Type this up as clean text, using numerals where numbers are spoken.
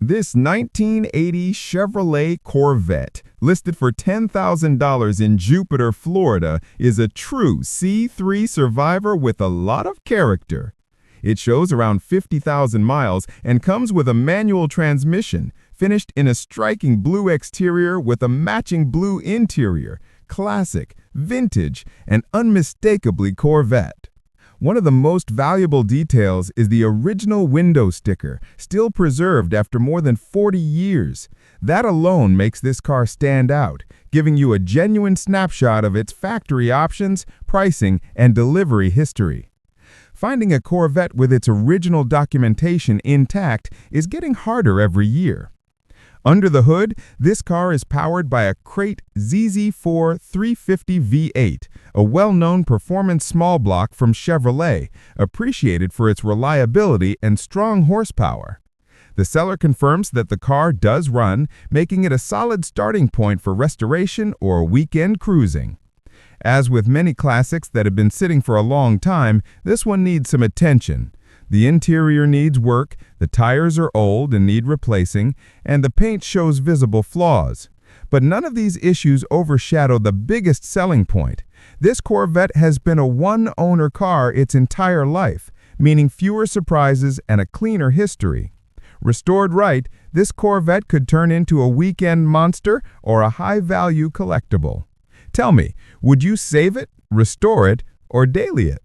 This 1980 Chevrolet Corvette, listed for $10,000 in Jupiter, Florida, is a true C3 survivor with a lot of character. It shows around 50,000 miles and comes with a manual transmission, finished in a striking blue exterior with a matching blue interior. Classic, vintage, and unmistakably Corvette. One of the most valuable details is the original window sticker, still preserved after more than 40 years. That alone makes this car stand out, giving you a genuine snapshot of its factory options, pricing, and delivery history. Finding a Corvette with its original documentation intact is getting harder every year. Under the hood, this car is powered by a Crate ZZ4 350 V8, a well-known performance small block from Chevrolet, appreciated for its reliability and strong horsepower. The seller confirms that the car does run, making it a solid starting point for restoration or weekend cruising. As with many classics that have been sitting for a long time, this one needs some attention. The interior needs work, the tires are old and need replacing, and the paint shows visible flaws. But none of these issues overshadow the biggest selling point. This Corvette has been a one-owner car its entire life, meaning fewer surprises and a cleaner history. Restored right, this Corvette could turn into a weekend monster or a high-value collectible. Tell me, would you save it, restore it, or daily it?